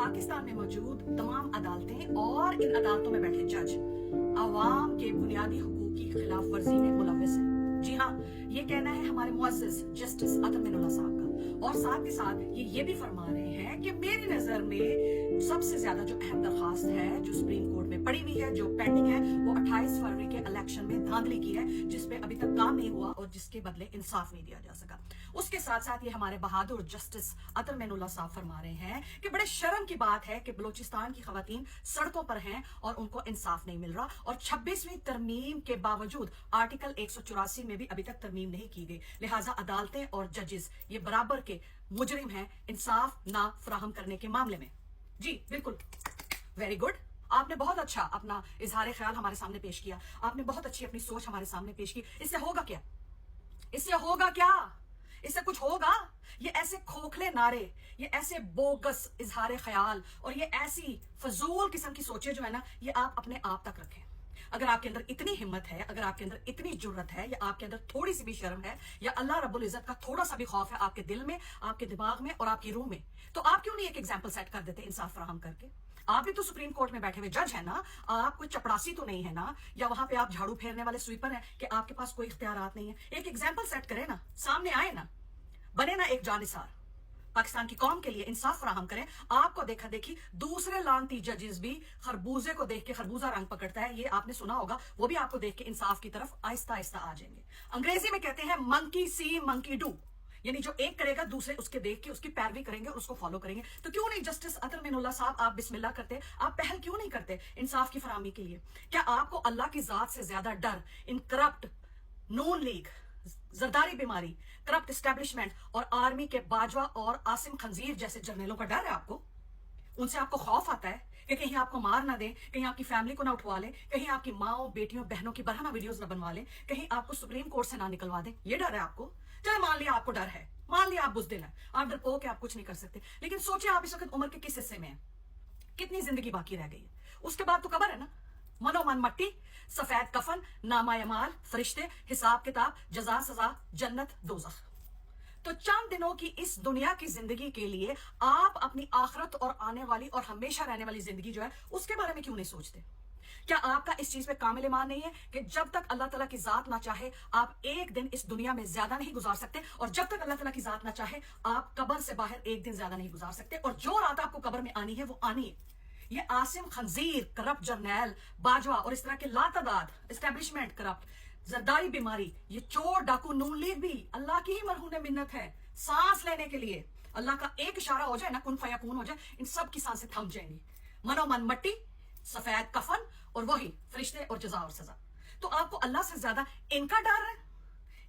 पाकिस्तान में मौजूद तमाम अदालतें और इन अदालतों में बैठे जज अवाम के बुनियादी हुकूक की खिलाफ वर्जी में मुलविस हैं। जी हाँ, ये कहना है हमारे मुअज़्ज़िज़ जस्टिस अतर मेनुल्लाह साहब का। और साथ के साथ ये भी फरमा रहे हैं कि मेरी नजर में सबसे ज्यादा जो अहम दरखास्त है जो सुप्रीम कोर्ट में पड़ी हुई है, जो पेंडिंग है, वो 28 फरवरी के इलेक्शन में धांधली की है, जिसपे अभी तक काम नहीं हुआ और जिसके बदले इंसाफ नहीं दिया जा सका। उसके साथ साथ ये हमारे बहादुर जस्टिस अतर मेनुल्लाह साहब फरमा रहे हैं कि बड़े शर्म की बात है कि बलूचिस्तान की खवातीन सड़कों पर हैं और उनको इंसाफ नहीं मिल रहा, और 26वीं तरमीम के बावजूद आर्टिकल 184 में भी अभी तक तरमीम नहीं की गई। लिहाजा अदालतें और जजेस ये बराबर के मुजरिम हैं इंसाफ ना फराहम करने के मामले में। जी बिल्कुल, वेरी गुड, आपने बहुत अच्छा अपना इजहार ख्याल हमारे सामने पेश किया, आपने बहुत अच्छी अपनी सोच हमारे सामने पेश की। इससे होगा क्या? इससे होगा क्या? इससे कुछ होगा? ये ऐसे खोखले नारे, ये ऐसे बोगस इजहार ख्याल और ये ऐसी फजूल किस्म की सोचें जो है ना, ये आप अपने आप तक रखें। अगर आपके अंदर इतनी हिम्मत है, अगर आपके अंदर इतनी जुर्रत है, या आपके अंदर थोड़ी सी भी शर्म है, या अल्लाह रब्बुल इज्जत का थोड़ा सा भी खौफ है आपके दिल में, आपके दिमाग में और आपकी रूह में, तो आप क्यों नहीं एक एग्जाम्पल सेट कर देते इंसाफ फराहम करके? आप भी तो सुप्रीम कोर्ट में बैठे हुए जज है ना, आप कोई चपरासी तो नहीं है ना, या वहां पे आप झाड़ू फेरने वाले स्वीपर हैं कि आपके पास कोई इख्तियारात नहीं है। एक एग्जाम्पल सेट करें ना, सामने आए ना, बने ना एक जानिसार, पाकिस्तान की कौम के लिए इंसाफ फराहम करें। आपको देखा देखी दूसरे लानती जजेस भी खरबूजे को देख के, खरबूजा रंग पकड़ता है, ये आपने सुना होगा, वो भी आपको देख के इंसाफ की तरफ आहिस्ता आहिस्ता आ जाएंगे। अंग्रेजी में कहते हैं मंकी सी मंकी डू, यानी जो एक करेगा दूसरे उसके देख के उसकी पैरवी करेंगे और उसको फॉलो करेंगे। तो क्यों नहीं जस्टिस अतर मेनुल्लाह साहब, आप बिस्मिल्लाह करते, आप पहल क्यों नहीं करते इंसाफ की फराहमी के लिए? क्या आपको अल्लाह की जात से ज्यादा डर इन करप्ट नून लीग, जरदारी बीमारी, करप्ट एस्टेब्लिशमेंट और आर्मी के बाजवा और आसिम खंजीर जैसे जर्नलों का डर है? आपको उनसे आपको खौफ आता है कि कहीं आपको मार ना दे, कहीं आपकी फैमिली को ना उठवा ले, कहीं आपकी माओ बेटियों बहनों की बरहना वीडियोस ना बनवा ले, कहीं आपको सुप्रीम कोर्ट से ना निकलवा दे? ये डर है आपको? चलो मान लिया आपको डर है, मान लिया आप बुज़दिल है, आप डरपोक है, आप कुछ नहीं कर सकते, लेकिन सोचिए आप इस वक्त उम्र के किस हिस्से में हैं, कितनी जिंदगी बाकी रह गई है? उसके बाद तो कब्र है ना, मनोमन मट्टी, सफेद कफन, नामा यमाल, फरिश्ते, हिसाब किताब, जजा सजा, जन्नत दोज़ख। तो चंद दिनों की इस दुनिया की जिंदगी के लिए आप अपनी आखिरत और आने वाली और हमेशा रहने वाली जिंदगी जो है उसके बारे में क्यों नहीं सोचते? क्या आपका इस चीज पे कामिल ईमान नहीं है कि जब तक अल्लाह ताला की जात ना चाहे आप एक दिन इस दुनिया में ज्यादा नहीं गुजार सकते, और जब तक अल्लाह ताला की जात ना चाहे आप कब्र से बाहर एक दिन ज्यादा नहीं गुजार सकते, और जो रात आपको कब्र में आनी है वो आनी है। ये आसिम खंजीर, करप्ट जर्नैल, बाजवा और इस तरह के लातादाद एस्टेब्लिशमेंट करप्ट, जरदारी बीमारी, ये चोर डाकू नून लीग भी अल्लाह की ही मरहून मिन्नत है। सांस लेने के लिए अल्लाह का एक इशारा हो जाए ना, कुन फयाकून हो जाए, इन सब की सांसें थम जाएंगी। मनोमन मट्टी, सफेद कफन और वही फरिश्ते और जजा और सजा। तो आपको अल्लाह से ज्यादा इनका डर है,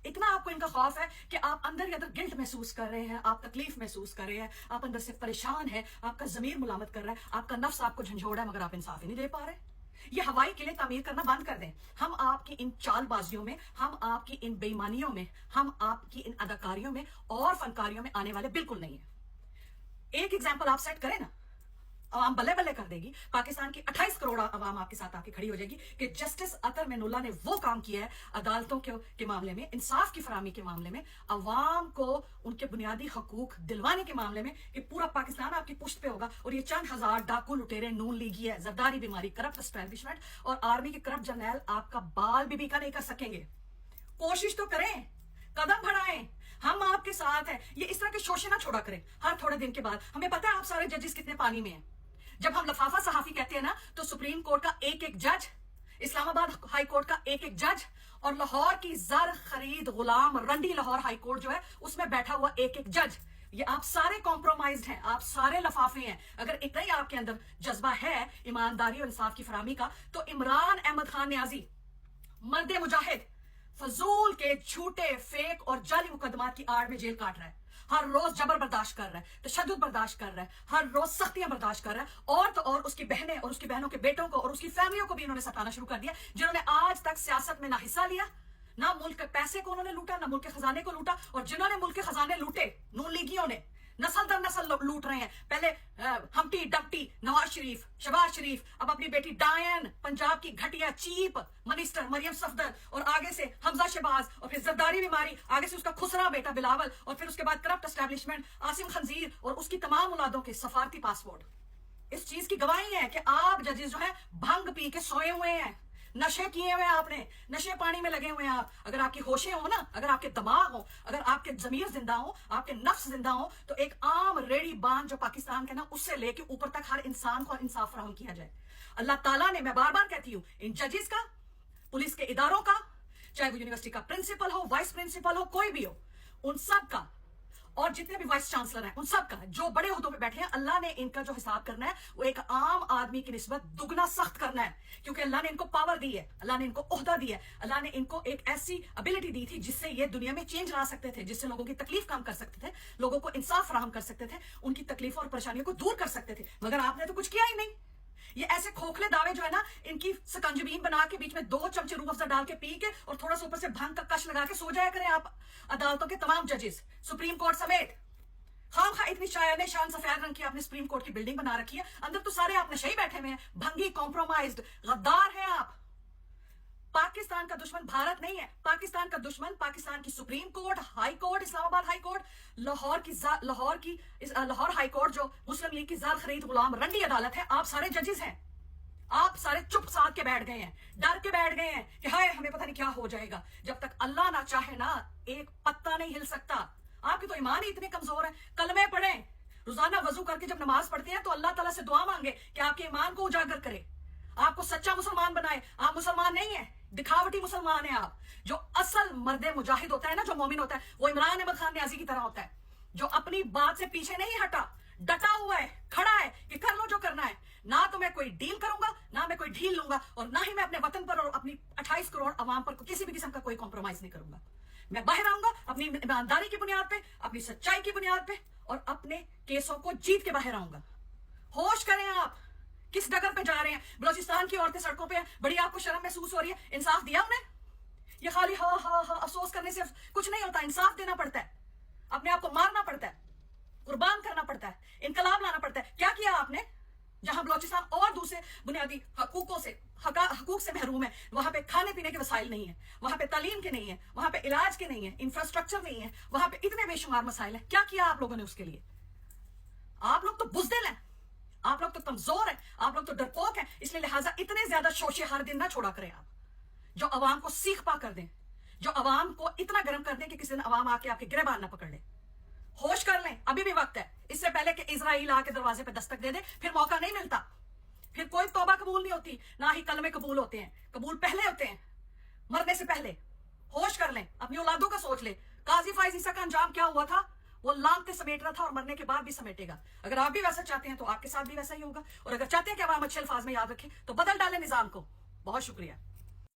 इतना आपको इनका खौफ है कि आप अंदर ही अंदर गिल्ट महसूस कर रहे हैं, आप तकलीफ महसूस कर रहे हैं, आप अंदर से परेशान हैं, आपका जमीर मुलामत कर रहा है, आपका नफ्स आपको झंझोड़ है, मगर आप इंसाफ ही नहीं दे पा रहे। ये हवाई किले तामीर करना बंद कर दें। हम आपकी इन चालबाजियों में, हम आपकी इन बेईमानियों में, हम आपकी इन अदाकारियों में और फनकारियों में आने वाले बिल्कुल नहीं है। एक एग्जाम्पल आप सेट करें ना, आवाम बल्ले बल्ले कर देगी। पाकिस्तान की 28 करोड़ आवाम आपके साथ आके खड़ी हो जाएगी कि जस्टिस अतर मेनुल्लाह ने वो काम किया है अदालतों के मामले में, इंसाफ की फराहमी के मामले में, अवाम को उनके बुनियादी हकूक दिलवाने के मामले में, कि पूरा पाकिस्तान आपकी पुश्त पे होगा, और ये चंद हजार डाकू लुटेरे नून लीगी है, जरदारी बीमारी, करप्ट एस्टेब्लिशमेंट और आर्मी के करप्ट जर्नैल आपका बाल भी बीका नहीं कर सकेंगे। कोशिश तो करें, कदम बढ़ाएं, हम आपके साथ हैं। ये इस तरह के शोषे ना छोड़ा करें हर थोड़े दिन के बाद। हमें पता है आप सारे जजेस कितने पानी में हैं। जब हम लफाफा सहाफी कहते हैं ना, तो सुप्रीम कोर्ट का एक एक जज, इस्लामाबाद हाई कोर्ट का एक एक जज, और लाहौर की जर खरीद गुलाम रंडी लाहौर हाई कोर्ट जो है उसमें बैठा हुआ एक एक जज, ये आप सारे कॉम्प्रोमाइज्ड हैं, आप सारे लफाफे हैं। अगर इतना ही आपके अंदर जज्बा है ईमानदारी और इंसाफ की फराहमी का, तो इमरान अहमद खान न्याजी, मर्द मुजाहिद, फजूल के झूठे फेक और जाली मुकदमात की आड़ में जेल काट रहा है, हर रोज जबर बर्दाश्त कर रहा है, तशद्दुद बर्दाश्त कर रहा है, हर रोज सख्तियां बर्दाश्त कर रहा है, और तो और उसकी बहनें और उसकी बहनों के बेटों को और उसकी फैमिलियों को भी इन्होंने सताना शुरू कर दिया, जिन्होंने आज तक सियासत में ना हिस्सा लिया, ना मुल्क के पैसे को उन्होंने लूटा, ना मुल्क के खजाने को लूटा, और जिन्होंने मुल्क के खजाने लूटे नून लीगियों ने नस्ल दर नस्ल लूट रहे हैं। पहले हमटी डम्टी नवाज शरीफ, शहबाज शरीफ, अब अपनी बेटी डायन, पंजाब की घटिया चीप मिनिस्टर मरियम सफदर, और आगे से हमजा शहबाज, और फिर जरदारी बीमारी, आगे से उसका खुसरा बेटा बिलावल, और फिर उसके बाद करप्ट एस्टेब्लिशमेंट, आसिम खंजीर और उसकी तमाम औलादों के सफारती पासपोर्ट। اس چیز کی گواہی ہے کہ آپ ججز جو ہے بھنگ پی کے سوئے ہوئے ہیں, نشے کیے ہوئے ہیں, آپ نے نشے پانی میں لگے ہوئے ہیں. آپ اگر آپ کی ہوشیں ہوں نا, اگر آپ کے دماغ ہوں, اگر آپ کے ضمیر زندہ ہوں, آپ کے نفس زندہ ہوں, تو ایک عام ریڑی بان جو پاکستان کے نا اس سے لے کے اوپر تک ہر انسان کو انصاف فراہم کیا جائے. اللہ تعالیٰ نے, میں بار بار کہتی ہوں, ان ججز کا, پولیس کے اداروں کا, چاہے وہ یونیورسٹی کا پرنسپل ہو, وائس پرنسپل ہو, کوئی بھی ہو, ان سب کا, اور جتنے بھی وائس چانسلر ہیں ان سب کا, جو بڑے عہدوں پہ بیٹھے ہیں, اللہ نے ان کا جو حساب کرنا ہے وہ ایک عام آدمی کی نسبت دگنا سخت کرنا ہے. کیونکہ اللہ نے ان کو پاور دی ہے, اللہ نے ان کو عہدہ دی ہے, اللہ نے ان کو ایک ایسی ابیلٹی دی تھی جس سے یہ دنیا میں چینج لا سکتے تھے, جس سے لوگوں کی تکلیف کم کر سکتے تھے, لوگوں کو انصاف فراہم کر سکتے تھے, ان کی تکلیفوں اور پریشانیوں کو دور کر سکتے تھے. مگر آپ نے تو کچھ کیا ہی نہیں. یہ ایسے کھوکھلے دعوے جو ہے نا, ان کی سکنجبین بنا کے بیچ میں 2 چمچے روح افزا ڈال کے پی کے اور تھوڑا سا اوپر سے بھنگ کا کش لگا کے سو جایا کریں آپ عدالتوں کے تمام ججز, سپریم کورٹ سمیت. خام خواہ اتنی شان سفید رنگ کی آپ نے سپریم کورٹ کی بلڈنگ بنا رکھی ہے, اندر تو سارے آپ نشے ہی بیٹھے ہوئے ہیں, بھنگی, کمپرومائزڈ, غدار ہیں آپ. پاکستان کا دشمن بھارت نہیں ہے, پاکستان کا دشمن پاکستان کی سپریم کورٹ, ہائی کورٹ, اسلام آباد high court, Lahore high court جو مسلم لیگ کی زال خرید غلام رنڈی عدالت ہے. آپ سارے ججز ہیں, آپ سارے چپ ساتھ کے بیٹھ گئے ہیں, ڈر کے بیٹھ گئے ہیں کہ ہائے ہمیں پتہ نہیں کیا ہو جائے گا. جب تک اللہ نہ چاہے نا, ایک پتا نہیں ہل سکتا. آپ کی تو ایمان ہی اتنے کمزور ہیں. کلمے پڑھیں, روزانہ وضو کر کے جب نماز پڑھتے ہیں تو اللہ تعالیٰ سے دعا مانگے کہ آپ کے ایمان کو اجاگر کرے, آپ کو سچا مسلمان بنائے. آپ مسلمان نہیں ہیں, دکھاوٹی مسلمان ہیں آپ. جو اصل مرد مجاہد ہوتا ہے نا, جو مومن ہوتا ہے, وہ عمران احمد خان نیازی کی طرح ہوتا ہے, جو اپنی بات سے پیچھے نہیں ہٹا, ڈٹا ہوا ہے, کھڑا ہے کہ کر لو جو کرنا ہے. نہ تو میں کوئی ڈیل کروں گا, نہ میں کوئی ڈھیل لوں گا, اور نہ ہی میں اپنے وطن پر اور اپنی 28 کروڑ عوام پر کسی بھی قسم کا کوئی کمپرومائز نہیں کروں گا. میں باہر آؤں گا اپنی ایمانداری کی بنیاد پہ, اپنی سچائی کی بنیاد پہ, اور اپنے کیسوں کو جیت کے باہر آؤں گا. ہوش کریں آپ, کس ڈگر پہ جا رہے ہیں. بلوچستان کی عورتیں سڑکوں پہ ہیں, بڑی آپ کو شرم محسوس ہو رہی ہے. انصاف دیا انہیں؟ یہ خالی ہاں ہاں ہاں افسوس کرنے سے کچھ نہیں ہوتا. انصاف دینا پڑتا ہے, اپنے آپ کو مارنا پڑتا ہے, قربان کرنا پڑتا ہے, انقلاب لانا پڑتا ہے. کیا کیا آپ نے؟ جہاں بلوچستان اور دوسرے بنیادی حقوق سے محروم ہے, وہاں پہ کھانے پینے کے وسائل نہیں ہیں, وہاں پہ تعلیم کے نہیں ہیں, وہاں پہ علاج کے نہیں ہیں, انفراسٹرکچر نہیں ہے, وہاں پہ اتنے بے شمار مسائل ہیں. کیا کیا آپ لوگوں نے اس کے لیے؟ آپ لوگ تو بزدل ہیں, آپ لوگ تو کمزور ہیں, آپ لوگ تو ڈرپوک ہیں. اس لیے لہٰذا اتنے زیادہ شوشے ہر دن نہ چھوڑا کریں آپ, جو عوام کو سیخ پا کر دیں, جو عوام کو اتنا گرم کر دیں کہ کسی دن عوام آ کے آپ کے گریبان نہ پکڑ لے. ہوش کر لیں, ابھی بھی وقت ہے. اس سے پہلے کہ اسرائیل آ کے دروازے پہ دستک دے دے, پھر موقع نہیں ملتا, پھر کوئی توبہ قبول نہیں ہوتی, نہ ہی کلمے قبول ہوتے ہیں. قبول پہلے ہوتے ہیں, مرنے سے پہلے. ہوش کر لیں, اپنی اولادوں کا سوچ لیں. قاضی فائز عیسیٰ کا انجام کیا ہوا تھا؟ وہ لانتے سمیٹ رہا تھا, اور مرنے کے بعد بھی سمیٹے گا. اگر آپ بھی ویسا چاہتے ہیں تو آپ کے ساتھ بھی ویسا ہی ہوگا, اور اگر چاہتے ہیں کہ عوام اچھے الفاظ میں یاد رکھیں تو بدل ڈالیں نظام کو. بہت شکریہ.